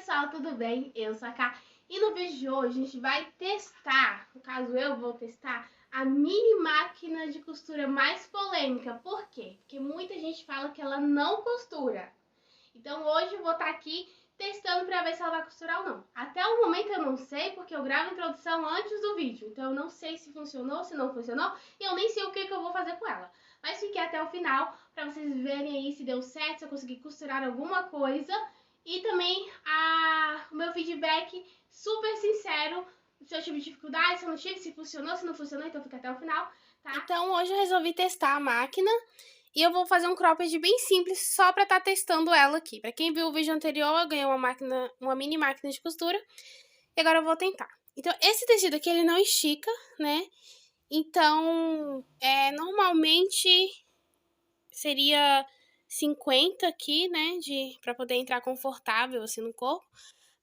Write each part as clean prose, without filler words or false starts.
pessoal, tudo bem? Eu sou a Ká e no vídeo de hoje a gente vai testar, no caso eu vou testar, a mini máquina de costura mais polêmica. Por quê? Porque muita gente fala que ela não costura. Então hoje eu vou estar aqui testando para ver se ela vai costurar ou não. Até o momento eu não sei, porque eu gravo a introdução antes do vídeo. Então eu não sei se funcionou, se não funcionou, e eu nem sei o que eu vou fazer com ela. Mas fique até o final para vocês verem aí se deu certo, se eu consegui costurar alguma coisa. E também o meu feedback super sincero, se eu tive dificuldade, se eu não tive, se funcionou, se não funcionou, então fica até o final, tá? Então hoje eu resolvi testar a máquina e eu vou fazer um cropped bem simples só pra estar testando ela aqui. Pra quem viu o vídeo anterior, eu ganhei uma mini máquina de costura e agora eu vou tentar. Então esse tecido aqui ele não estica, né? Então normalmente seria 50 aqui, né, pra poder entrar confortável assim no corpo.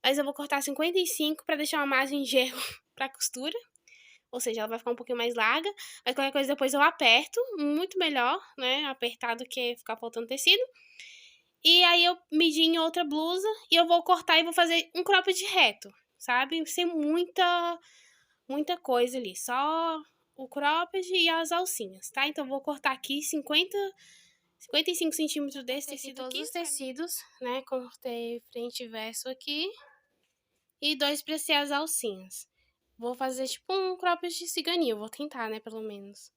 Mas eu vou cortar 55 pra deixar uma margem de erro pra costura. Ou seja, ela vai ficar um pouquinho mais larga. Mas qualquer coisa depois eu aperto. Muito melhor, né, apertar do que ficar faltando tecido. E aí eu medi em outra blusa e eu vou cortar e vou fazer um cropped reto, sabe? Sem muita coisa ali. Só o cropped e as alcinhas, tá? Então eu vou cortar aqui 55 centímetros desse tecido aqui. Todos os tecidos, né? Cortei frente e verso aqui. E 2 pra ser as alcinhas. Vou fazer tipo um cropped de ciganinho. Vou tentar, né? Pelo menos.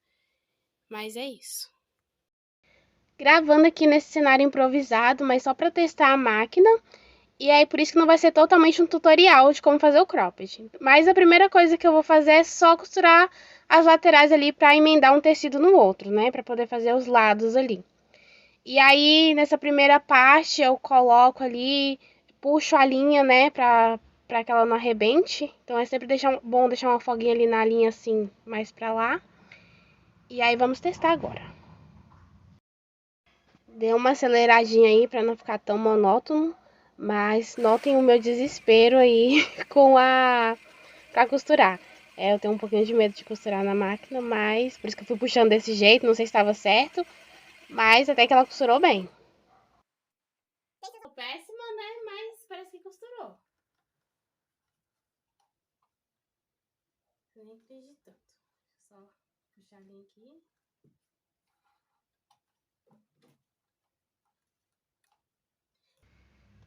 Mas é isso. Gravando aqui nesse cenário improvisado, mas só pra testar a máquina. E aí por isso que não vai ser totalmente um tutorial de como fazer o cropped. Mas a primeira coisa que eu vou fazer é só costurar as laterais ali pra emendar um tecido no outro, né? Pra poder fazer os lados ali. E aí, nessa primeira parte, eu coloco ali, puxo a linha, né, pra que ela não arrebente. Então, é sempre bom deixar uma folguinha ali na linha, assim, mais pra lá. E aí, vamos testar agora. Dei uma aceleradinha aí pra não ficar tão monótono. Mas notem o meu desespero aí pra costurar. Eu tenho um pouquinho de medo de costurar na máquina, mas por isso que eu fui puxando desse jeito, não sei se estava certo. Mas até que ela costurou bem. Péssima, né? Mas parece que costurou. Nem acredito. Só puxar a linha aqui.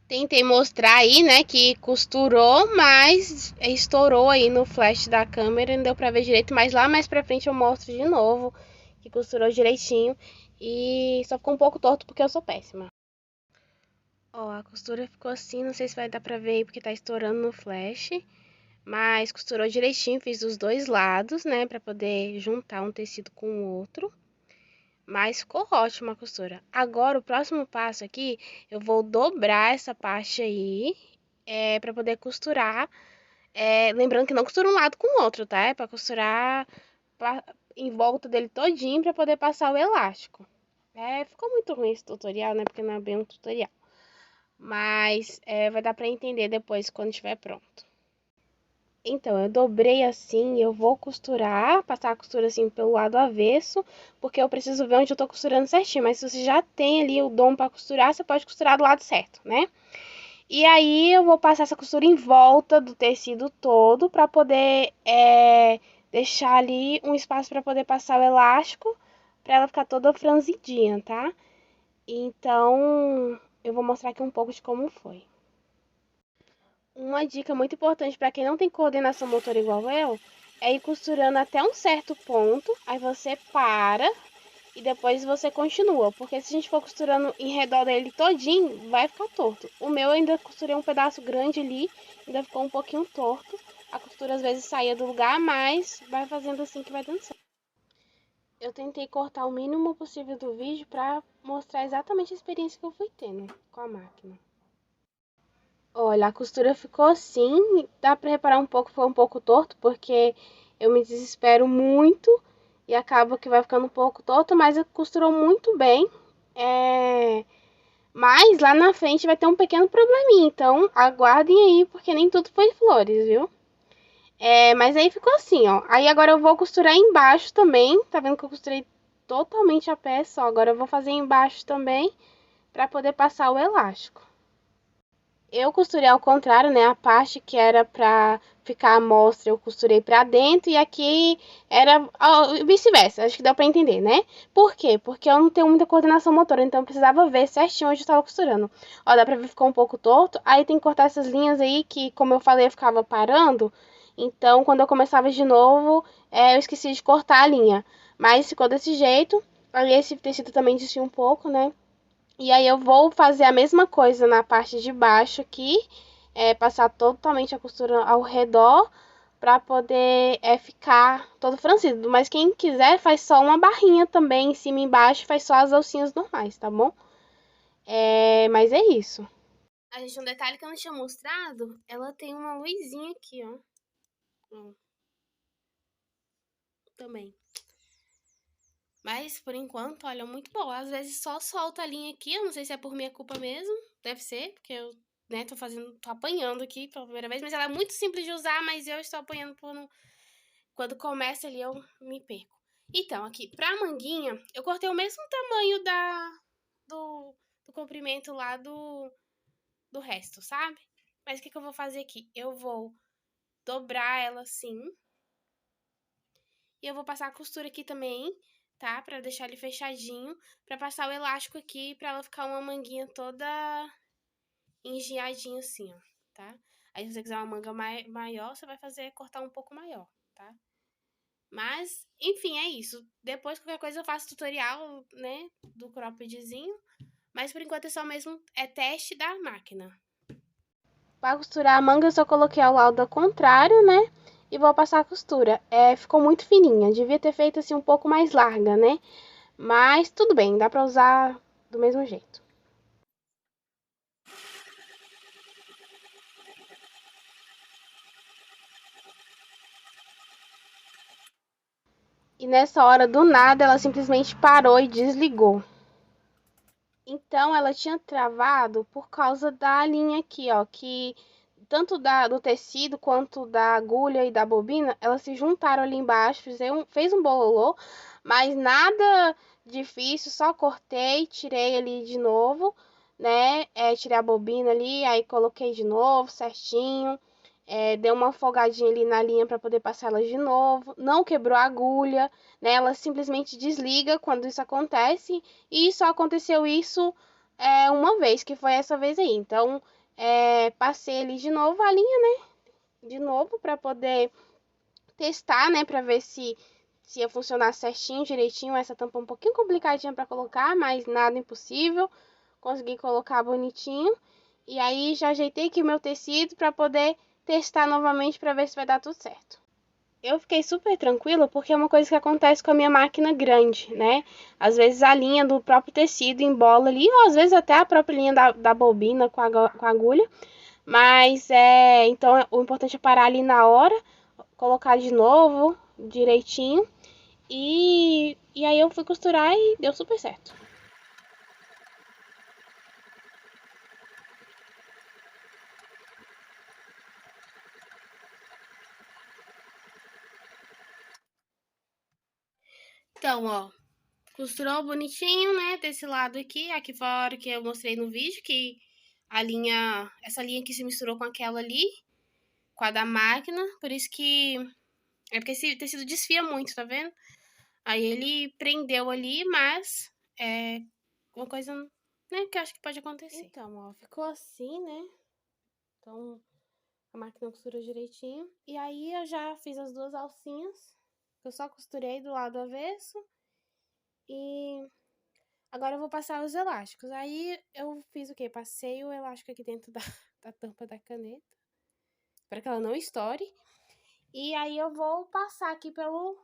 Tentei mostrar aí, né, que costurou, mas estourou aí no flash da câmera e não deu pra ver direito. Mas lá mais pra frente eu mostro de novo que costurou direitinho. E só ficou um pouco torto porque eu sou péssima. Ó, a costura ficou assim, não sei se vai dar pra ver aí porque tá estourando no flash. Mas costurou direitinho, fiz os dois lados, né, pra poder juntar um tecido com o outro. Mas ficou ótima a costura. Agora, o próximo passo aqui, eu vou dobrar essa parte aí, pra poder costurar. Lembrando que não costura um lado com o outro, tá? É pra costurar em volta dele todinho pra poder passar o elástico. Ficou muito ruim esse tutorial, né, porque não é bem um tutorial. Mas vai dar pra entender depois quando estiver pronto. Então, eu dobrei assim, eu vou costurar, passar a costura assim pelo lado avesso, porque eu preciso ver onde eu tô costurando certinho. Mas se você já tem ali o dom pra costurar, você pode costurar do lado certo, né? E aí, eu vou passar essa costura em volta do tecido todo, pra poder deixar ali um espaço pra poder passar o elástico, pra ela ficar toda franzidinha, tá? Então, eu vou mostrar aqui um pouco de como foi. Uma dica muito importante para quem não tem coordenação motora igual eu, é ir costurando até um certo ponto, aí você para e depois você continua, porque se a gente for costurando em redor dele todinho, vai ficar torto. O meu eu ainda costurei um pedaço grande ali, ainda ficou um pouquinho torto. A costura às vezes saía do lugar, mas vai fazendo assim que vai dando certo. Eu tentei cortar o mínimo possível do vídeo para mostrar exatamente a experiência que eu fui tendo com a máquina. Olha, a costura ficou assim, dá pra reparar um pouco, foi um pouco torto, porque eu me desespero muito e acaba que vai ficando um pouco torto, mas costurou muito bem. Mas lá na frente vai ter um pequeno probleminha, então aguardem aí, porque nem tudo foi flores, viu? Mas aí ficou assim, ó. Aí agora eu vou costurar embaixo também, tá vendo que eu costurei totalmente a peça, ó. Agora eu vou fazer embaixo também, pra poder passar o elástico. Eu costurei ao contrário, né? A parte que era pra ficar à mostra, eu costurei pra dentro e aqui era vice-versa. Acho que deu pra entender, né? Por quê? Porque eu não tenho muita coordenação motora, então eu precisava ver certinho onde eu tava costurando. Ó, dá pra ver que ficou um pouco torto. Aí tem que cortar essas linhas aí que, como eu falei, eu ficava parando. Então, quando eu começava de novo, eu esqueci de cortar a linha. Mas ficou desse jeito. Aí esse tecido também desfia um pouco, né? E aí eu vou fazer a mesma coisa na parte de baixo aqui, passar totalmente a costura ao redor para poder ficar todo franzido. Mas quem quiser faz só uma barrinha também em cima e embaixo, faz só as alcinhas normais, tá bom? Mas é isso. A gente, um detalhe que eu não tinha mostrado, ela tem uma luzinha aqui, ó. Também. Mas, por enquanto, olha, muito boa. Às vezes só solta a linha aqui, eu não sei se é por minha culpa mesmo. Deve ser, porque eu, né, tô apanhando aqui pela primeira vez. Mas ela é muito simples de usar, mas eu estou apanhando por não... Quando começa ali, eu me perco. Então, aqui, pra manguinha, eu cortei o mesmo tamanho do comprimento lá do resto, sabe? Mas o que eu vou fazer aqui? Eu vou dobrar ela assim. E eu vou passar a costura aqui também, tá? Pra deixar ele fechadinho. Pra passar o elástico aqui, pra ela ficar uma manguinha toda engiadinha assim, ó, tá? Aí se você quiser uma manga maior, você vai cortar um pouco maior, tá? Mas, enfim, é isso. Depois, qualquer coisa, eu faço tutorial, né, do croppedzinho. Mas, por enquanto, é só mesmo, teste da máquina. Para costurar a manga, eu só coloquei ao lado ao contrário, né? E vou passar a costura. Ficou muito fininha. Devia ter feito assim um pouco mais larga, né? Mas tudo bem, dá pra usar do mesmo jeito. E nessa hora, do nada, ela simplesmente parou e desligou. Então, ela tinha travado por causa da linha aqui, ó, que tanto do tecido quanto da agulha e da bobina, elas se juntaram ali embaixo, fez um bololô, mas nada difícil, só cortei, tirei ali de novo, né? Tirei a bobina ali, aí coloquei de novo, certinho. Dei uma folgadinha ali na linha para poder passar ela de novo. Não quebrou a agulha, né? Ela simplesmente desliga quando isso acontece. E só aconteceu isso uma vez, que foi essa vez aí. Então, passei ali de novo a linha, né? De novo, para poder testar, né? Para ver se ia funcionar certinho, direitinho. Essa tampa é um pouquinho complicadinha para colocar, mas nada impossível. Consegui colocar bonitinho. E aí, já ajeitei aqui o meu tecido para poder testar novamente para ver se vai dar tudo certo. Eu fiquei super tranquila porque é uma coisa que acontece com a minha máquina grande, né? Às vezes a linha do próprio tecido embola ali, ou às vezes até a própria linha da bobina com a agulha. Mas então o importante é parar ali na hora, colocar de novo, direitinho. E aí eu fui costurar e deu super certo. Então, ó, costurou bonitinho, né? Desse lado aqui, aqui fora que eu mostrei no vídeo, que essa linha aqui se misturou com aquela ali, com a da máquina, por isso que, porque esse tecido desfia muito, tá vendo? Aí ele prendeu ali, mas é uma coisa, né, que eu acho que pode acontecer. Então, ó, ficou assim, né? Então, a máquina costura direitinho. E aí eu já fiz as duas alcinhas, eu só costurei do lado avesso e agora eu vou passar os elásticos. Aí eu fiz o quê? Passei o elástico aqui dentro da tampa da caneta, para que ela não estoure. E aí eu vou passar aqui pelo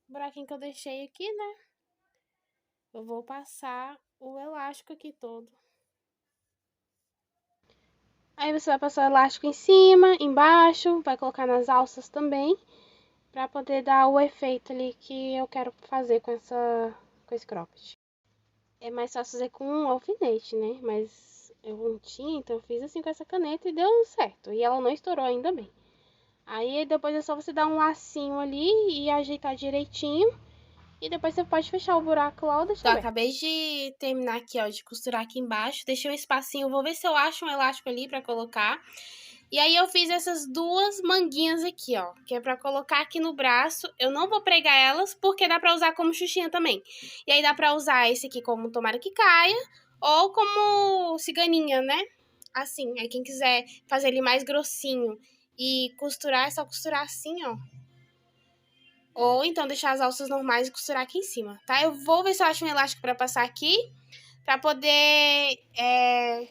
buraquinho que eu deixei aqui, né? Eu vou passar o elástico aqui todo. Aí você vai passar o elástico em cima, embaixo, vai colocar nas alças também, para poder dar o efeito ali que eu quero fazer com esse cropped. É mais fácil fazer com um alfinete, né? Mas eu não tinha, então eu fiz assim com essa caneta e deu certo. E ela não estourou ainda bem. Aí depois é só você dar um lacinho ali e ajeitar direitinho. E depois você pode fechar o buraco lá ou deixar Então, aberto. acabei de terminar aqui, ó, de costurar aqui embaixo. Deixei um espacinho, vou ver se eu acho um elástico ali pra colocar. E aí eu fiz essas duas manguinhas aqui, ó, que é pra colocar aqui no braço. Eu não vou pregar elas, porque dá pra usar como xuxinha também. E aí dá pra usar esse aqui como tomara que caia, ou como ciganinha, né? Assim, aí quem quiser fazer ele mais grossinho e costurar, é só costurar assim, ó. Ou então deixar as alças normais e costurar aqui em cima, tá? Eu vou ver se eu acho um elástico pra passar aqui, pra poder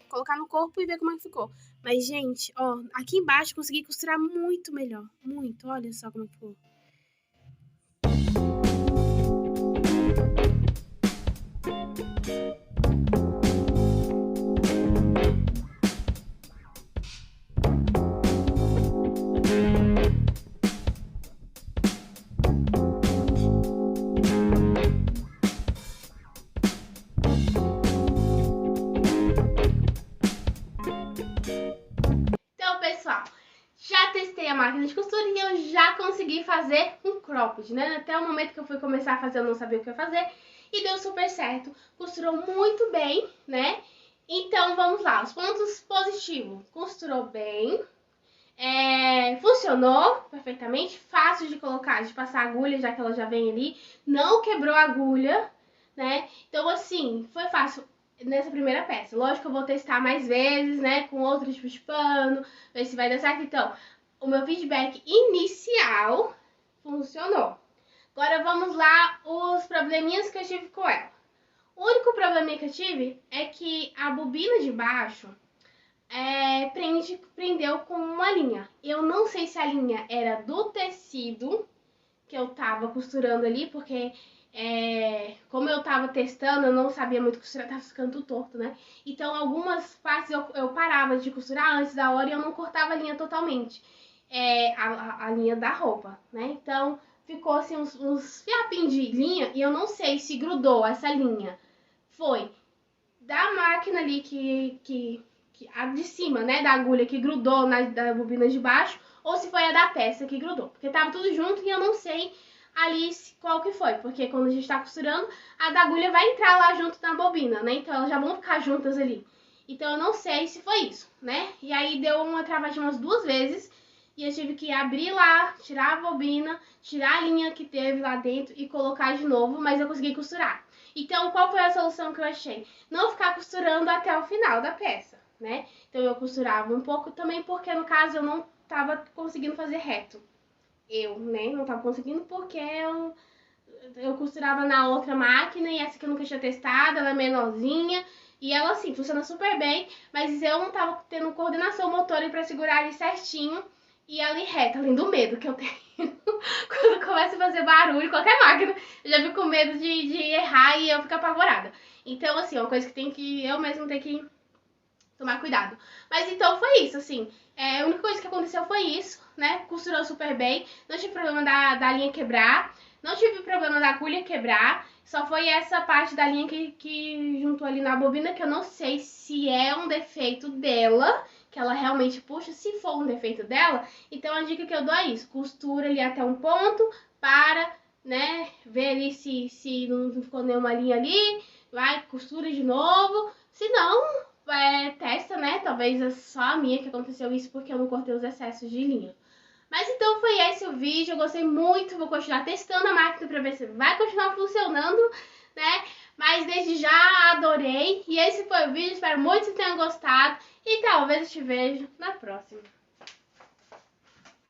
colocar no corpo e ver como é que ficou. Mas, gente, ó, aqui embaixo consegui costurar muito melhor. Muito, olha só como é que ficou. Então, pessoal, já testei a máquina de costura e eu já consegui fazer um cropped, né? Até o momento que eu fui começar a fazer, eu não sabia o que ia fazer. E deu super certo. Costurou muito bem, né? Então, vamos lá. Os pontos positivos. Costurou bem. Funcionou perfeitamente. Fácil de colocar, de passar a agulha, já que ela já vem ali. Não quebrou a agulha, né? Então, assim, foi fácil nessa primeira peça. Lógico que eu vou testar mais vezes, né? Com outros tipos de pano, ver se vai dar certo. Então, o meu feedback inicial funcionou. Agora vamos lá, os probleminhas que eu tive com ela. O único probleminha que eu tive é que a bobina de baixo prendeu com uma linha. Eu não sei se a linha era do tecido que eu tava costurando ali, porque como eu tava testando, eu não sabia muito costurar, tava ficando tudo torto, né? Então, algumas partes eu parava de costurar antes da hora e eu não cortava a linha totalmente. A linha da roupa, né? Então, ficou assim uns fiapinhos de linha e eu não sei se grudou essa linha. Foi da máquina ali a de cima, né, da agulha que grudou da bobina de baixo, ou se foi a da peça que grudou. Porque tava tudo junto e eu não sei ali qual que foi, porque quando a gente tá costurando, a da agulha vai entrar lá junto na bobina, né? Então elas já vão ficar juntas ali. Então eu não sei se foi isso, né? E aí deu uma travadinha umas 2 vezes e eu tive que abrir lá, tirar a bobina, tirar a linha que teve lá dentro e colocar de novo, mas eu consegui costurar. Então, qual foi a solução que eu achei? Não ficar costurando até o final da peça, né? Então, eu costurava um pouco também porque, no caso, eu não tava conseguindo fazer reto. Né? Não tava conseguindo porque eu costurava na outra máquina e essa que eu nunca tinha testado, ela é menorzinha. E ela, assim, funciona super bem, mas eu não tava tendo coordenação motora pra segurar ali certinho e ali reta, além do medo que eu tenho quando começa a fazer barulho, qualquer máquina, eu já fico com medo de errar e eu fico apavorada. Então, assim, é uma coisa que eu mesmo tenho que tomar cuidado. Mas então foi isso, assim. A única coisa que aconteceu foi isso, né? Costurou super bem, não tive problema da linha quebrar, não tive problema da agulha quebrar, só foi essa parte da linha que juntou ali na bobina, que eu não sei se é um defeito dela, que ela realmente puxa. Se for um defeito dela, então a dica que eu dou é isso: costura ali até um ponto, para, né, ver ali se não ficou nenhuma linha ali, vai, costura de novo. Se não, testa, né, talvez é só a minha que aconteceu isso porque eu não cortei os excessos de linha. Mas então foi esse o vídeo, eu gostei muito, vou continuar testando a máquina pra ver se vai continuar funcionando, né? Mas desde já adorei. E esse foi o vídeo, espero muito que tenham gostado e talvez eu te vejo na próxima.